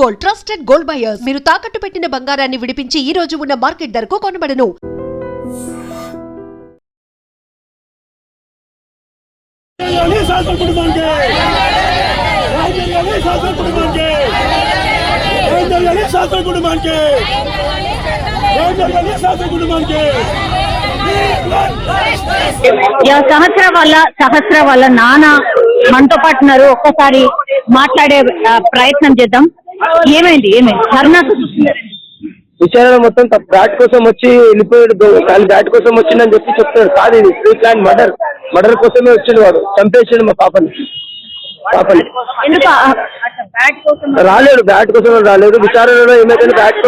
Gold, trusted gold buyers. మీరు తాకట్టు పెట్టిన బంగారాన్ని విడిపించి ఈ రోజు ఉన్న మార్కెట్ ధరకు కొనబడను. సహస్ర వాళ్ళ నాన్న మనతో పాటు ఉన్నారు. ఒక్కసారి మాట్లాడే ప్రయత్నం చేద్దాం. ఏమైంది ధర్నాకు విచారణ మొత్తం బ్యాట్ కోసం వచ్చి వెళ్ళిపోయాడు. కానీ బ్యాట్ కోసం వచ్చిందని చెప్పి చెప్తాడు. కాదు, ఇది ప్రీ ప్లాన్ మర్డర్ కోసమే వచ్చింది. వాడు చంపేసాడు మా పాపని. రాలేడు, బ్యాట్ కోసం రాలేడు. విచారణలో ఏమైతే బ్యాట్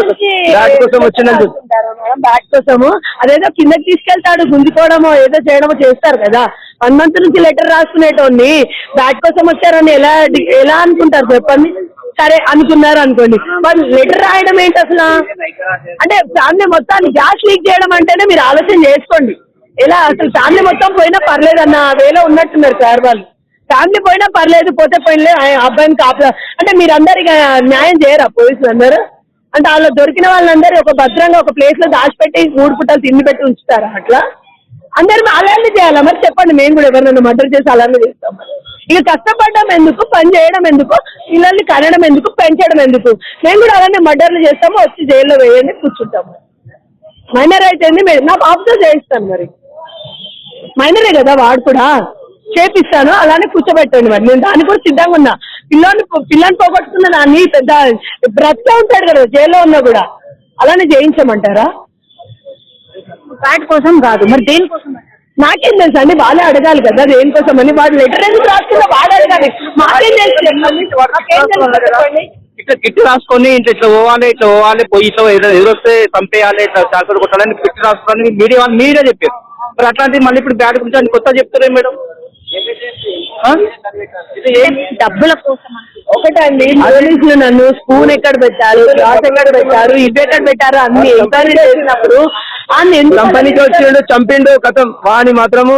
కోసం వచ్చిందని చెప్తారు. బ్యాట్ కోసము అదేదో కిందకి తీసుకెళ్తాడు, గుంజుకోవడమో ఏదో చేయడమో చేస్తారు కదా. 1 month నుంచి లెటర్ రాసుకునేటోని బ్యాట్ కోసం వచ్చారని ఎలా అనుకుంటారు చెప్పండి. సరే అనుకున్నారు అనుకోండి, వాళ్ళు లెటర్ రాయడం ఏంటి అసలు? అంటే ఫ్యామిలీ మొత్తాన్ని గ్యాస్ లీక్ చేయడం అంటేనే మీరు ఆలోచన చేసుకోండి. ఎలా అసలు ఫ్యామిలీ మొత్తం పోయినా పర్లేదు అన్న వేలో ఉన్నట్టున్నారు సార్ వాళ్ళు. ఫ్యామిలీ పోయినా పర్లేదు, పోతే పోయినలే, అబ్బాయిని కాపలా అంటే మీరందరు న్యాయం చేయరా పోలీసులు అందరూ? అంటే వాళ్ళు దొరికిన వాళ్ళందరూ ఒక భద్రంగా ఒక ప్లేస్ లో దాచిపెట్టి 3 పూటలు తిండి పెట్టి ఉంచుతారా? అట్లా అందరూ అలానే చేయాలా? మరి చెప్పండి, మేము కూడా ఎవరినైనా మర్డర్ చేసి అలానే చేస్తాం. ఇక కష్టపడడం ఎందుకు, పని చేయడం ఎందుకు, పిల్లల్ని కనడం ఎందుకు, పెంచడం ఎందుకు? మేము కూడా అలానే మర్డర్లు చేస్తాము, వచ్చి జైల్లో వేయండి, కూర్చుంటాము. మైనర్ అయితే నా బాబుతో చేయిస్తాను. మరి మైనరే కదా వాడు కూడా, చేపిస్తాను, అలానే కూర్చోబెట్టండి. మరి నేను దానికి కూడా సిద్ధంగా ఉన్నా. పిల్లని పోగొట్టుకున్న దాన్ని పెద్ద బ్రతికే ఉంటాడు కదా జైల్లో ఉన్నా కూడా, అలానే చేయించమంటారా? బ్యాట్ కోసం కాదు, మరి దేనికోసం? నాకేం తెలుసు అండి, వాళ్ళే అడగాలి కదా దేనికోసం అని. వాడు లెటర్ ఎందుకు రాసుకున్నా వాడు అడగాలి, మాకేం తెలుసు? ఇట్లా కిట్ రాసుకొని ఇట్లా పోవాలి పోయి ఇట్లా ఎదురొస్తే చంపేయాలి, ఇట్లా చాకలు కొట్టాలని కిట్ రాసుకొని మీడియా చెప్పారు. మరి అట్లాంటివి మళ్ళీ ఇప్పుడు బ్యాట్ గురించి కొత్త చెప్తారే మేడం? డబ్బుల కోసం ఒకటండి. పోలీసులు నన్ను స్పూన్ ఎక్కడ పెట్టారు, గ్లాస్ ఎక్కడ పెట్టారు, ఇవి ఎక్కడ పెట్టారు అన్ని ఎంక్వైరీ చేసినప్పుడు కంపెనీకి వచ్చిండు, చంపిండు, కథం. వాని మాత్రము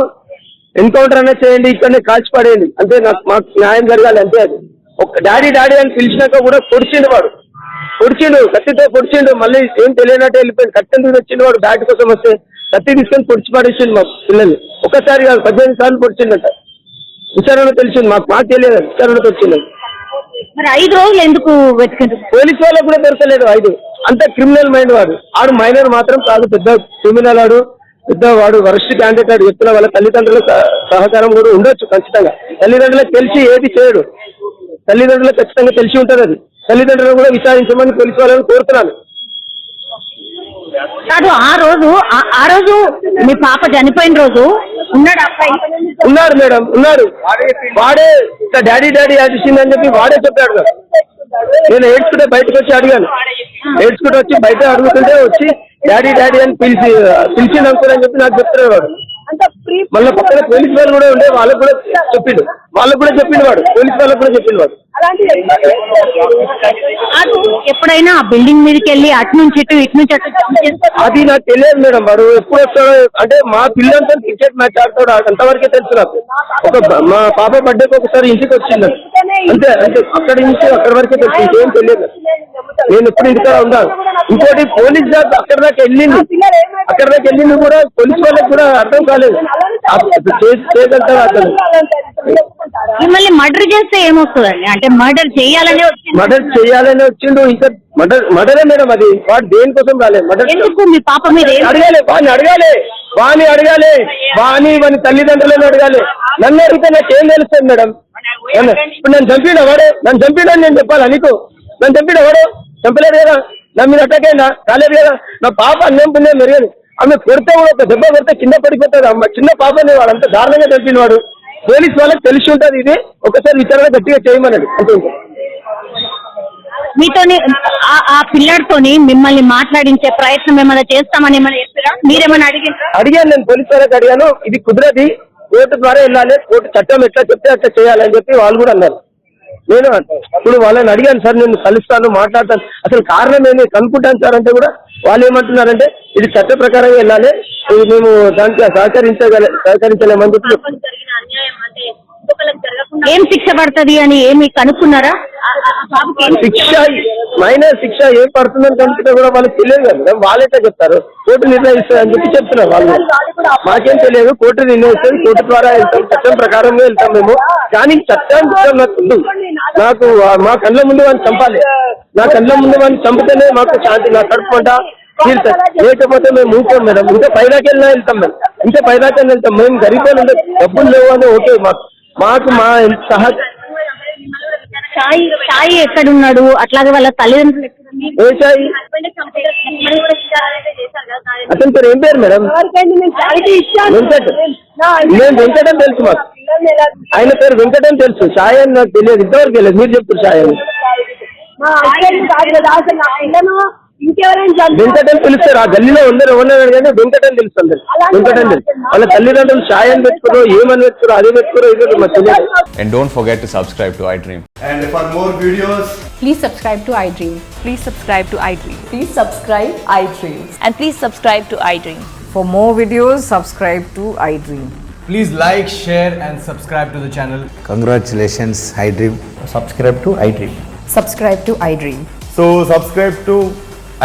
ఎన్కౌంటర్ అనేది చేయండి, ఇక్కడనే కాల్చి పడేయండి, అంతే. మాకు న్యాయం జరగాలి అంతే. అది ఒక డాడీ అని పిలిచినాక కూడా పొడిచిండు, కత్తితో పొడిచిండు. మళ్ళీ ఏం తెలియనట్టు వెళ్ళిపోయింది. కత్తి వచ్చిండు వాడు. బ్యాట్ కోసం వస్తే కత్తి తీసుకొని పొడిచి పడేసిండు మా పిల్లల్ని. ఒకసారి కాదు 18 సార్లు పొడిచిండట. విచారణ తెలిసింది, మాకు తెలియదు. విచారణకు వచ్చింది. మరి 5 రోజులు ఎందుకు వెతికింది? పోలీసు వాళ్ళకు కూడా దొరకలేదు 5. అంత క్రిమినల్ మైండ్ వాడు. ఆడు మైనర్ మాత్రం కాదు, పెద్ద క్రిమినల్ ఆడు, పెద్ద వాడు వరస్ట్ క్యాండిడేట్. ఆడు చెప్తున్న వాళ్ళ తల్లిదండ్రుల సహకారం కూడా ఉండొచ్చు ఖచ్చితంగా. తల్లిదండ్రులకు తెలిసి ఏది చేయడు, తల్లిదండ్రులకు ఖచ్చితంగా తెలిసి ఉంటుంది. అది తల్లిదండ్రులను కూడా విచారించమని పోలీసు వాళ్ళని కోరుతున్నాను. కాదు, ఆ రోజు మీ పాప చనిపోయిన రోజు ఉన్నాడు అబ్బాయి? ఉన్నాడు మేడం, ఉన్నాడు. వాడే డాడీ అడిచిందని చెప్పి వాడే చెప్పాడు. నేను ఏడ్చుకుంటే బయటకు వచ్చి అడిగాను. ఏడ్చుకుంటూ వచ్చి బయట అడుగుతుంటే వచ్చి డాడీ అని పిలిచింది అంకుల్ అని చెప్పి నాకు చెప్తున్నాడు వాడు. మళ్ళీ పక్కన పోలీసు వాళ్ళు కూడా ఉండే, వాళ్ళకు కూడా చెప్పిండు వాడు. పోలీసు వాళ్ళకు కూడా చెప్పిండు వాడు. ఎప్పుడైనా బిల్డింగ్ మీదకి వెళ్ళి అటు నుంచి ఇటు నుంచి అటు అది నాకు తెలియదు మేడం. వాడు ఎప్పుడు వస్తాడో, అంటే మా పిల్లలతో క్రికెట్ మ్యాచ్ ఆడతాడు, అంతవరకే తెలుసు నాకు. మా పాప బర్త్డేకి ఒకసారి ఇంటికి వచ్చింది, అంతే. అక్కడి నుంచి అక్కడి వరకే తెలుసు, ఇంకేం తెలియదు. నేను ఎప్పుడు ఇంటికాడ ఉన్నాను. ఇంకోటి పోలీస్ జాబ్ అక్కడి దాకా వెళ్ళింది కూడా పోలీస్ వాళ్ళకి కూడా అర్థం కాలేదు. చేయగలుగుతారు అతను. మిమ్మల్ని మర్డర్ చేస్తే ఏమొస్తుందండి? అంటే మర్డర్ చేయాలనే వచ్చిండు. ఇంకా మర్డరే మేడం. అది వాడు దేనికోసం రాలేదు. మర్డర్ ఎందుకు? మీ పాప మీద వాడిని అడగాలి. వాని తల్లిదండ్రులను అడగాలి. నన్ను అడిగితే నాకు ఏం తెలుస్తుంది మేడం? ఇప్పుడు నన్ను చంపిడని నేను చెప్పాలా నీకు? నన్ను చంపిడ వాడు చంపలేదు కదా, నా మీద అటాక్ అయినా రాలేదు కదా. నా పాప అన్నం పుణ్యం మెరుగని. ఆమె కొడితే కూడా ఒక దెబ్బ కొడితే కింద పడిపోతుంది. అమ్మ చిన్న పాపని వాడు అంత దారుణంగా చంపిన వాడు. పోలీసు వాళ్ళకి తెలిసి ఉంటుంది. ఇది ఒకసారి విచారణ గట్టిగా చేయమన్నాడు అంతే. మీతోని ఆ పిల్లడితోని మిమ్మల్ని మాట్లాడించే ప్రయత్నం ఏమైనా చేస్తామని మీరేమైనా అడిగాను. నేను పోలీసు వాళ్ళకి అడిగాను. ఇది కుదరది, కోర్టు ద్వారా వెళ్ళాలి, కోర్టు చట్టం ఎట్లా చెప్తే అట్లా చేయాలని చెప్పి వాళ్ళు కూడా అన్నారు. నేను ఇప్పుడు వాళ్ళని అడిగాను, సార్ నేను కలుస్తాను, మాట్లాడతాను, అసలు కారణం ఏంటి కనుక్కుంటాను సార్ అంటే కూడా వాళ్ళు ఏమంటున్నారంటే ఇది చట్ట ప్రకారంగా వెళ్ళాలి, మేము దానికి సహకరించలేమని చెప్పి ఏం శిక్ష పడుతుంది అని ఏమి కనుక్కున్నారా బాబుకి ఏం శిక్ష మైనర్ శిక్ష ఏం పడుతుందని కనుకుంటే కూడా వాళ్ళకి తెలియదు కదా మేడం. వాళ్ళైతే చెప్తారు కోర్టు నిర్ణయిస్తుంది అని చెప్పి చెప్తున్నారు వాళ్ళు. మాకేం తెలియదు, కోర్టు నిర్ణయిస్తుంది, కోర్టు ద్వారా వెళ్తాం, చట్టం ప్రకారంగా వెళ్తాం మేము. కానీ చట్టం నాకు ఉంది. నాకు మా కళ్ళ ముందు వాడిని చంపాలి, నా కళ్ళ ముందు వాడిని చంపితేనే మాకు శాంతి, నా కడుపుకుంటా తీరుతుంది. లేకపోతే మేము ఊరుకోం మేడం. ఇంకా పైదాకి వెళ్ళినా వెళ్తాం మేము, ఇంకా పైదాకి వెళ్తాం. మేము గరీబ్ ఉండే డబ్బులు లేవు అని ఓకే, మాకు మా సహజ సాయి ఎక్కడున్నాడు, అట్లాగే వాళ్ళ తల్లిదండ్రులు ఎక్కడున్నారు? ఏ సాయి అతని పేరు ఏం పేరు మేడం? వెంకట్. నేను వెంకట్ అని తెలుసు మాకు, ఆయన పేరు వెంకట్ అని తెలుసు. సాయి అని నాకు తెలియదు, ఇంతవరకు తెలియదు. మీరు చెప్తారు సాయి అని. వెంకట్ అని పిలుస్తారు, ఆ గల్లీలో ఉండరు ఎవరు కానీ వెంకట్ అని తెలుసు అందరు. వెంకట్ అని తెలుసు. వాళ్ళ తల్లిదండ్రులు సాయి అని పెట్టుకోరు, ఏమని పెట్టుకోరు, అదే పెట్టుకోరు, ఇది మాకు తెలియదు. And don't forget to subscribe to iDream. And for more videos, Please subscribe to iDream. Please subscribe to iDream. Please subscribe iDream. And please subscribe to iDream. For more videos, subscribe to iDream. please like, share and subscribe to the channel. Congratulations, iDream. Subscribe to iDream. Subscribe to iDream. So subscribe to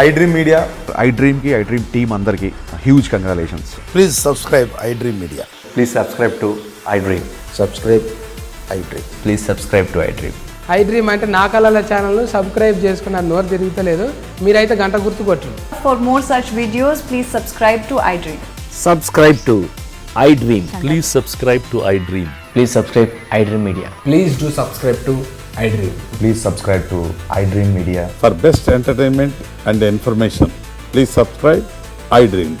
iDream Media. iDream ki iDream team andarki huge congratulations. Please subscribe iDream Media. Please subscribe to iDream. Subscribe iDream. Please subscribe to iDream. iDream అంటే నా కళల channel subscribe చేసుకున్న నోరు తిరుగుతలేదు, మీరైతే గంట గుర్తు కొట్టండి. For more such videos, please subscribe to iDream. Subscribe to iDream. Please subscribe to iDream. Please subscribe iDream Media. Please do subscribe to iDream. Please subscribe to iDream Media. For best entertainment and information, please subscribe iDream.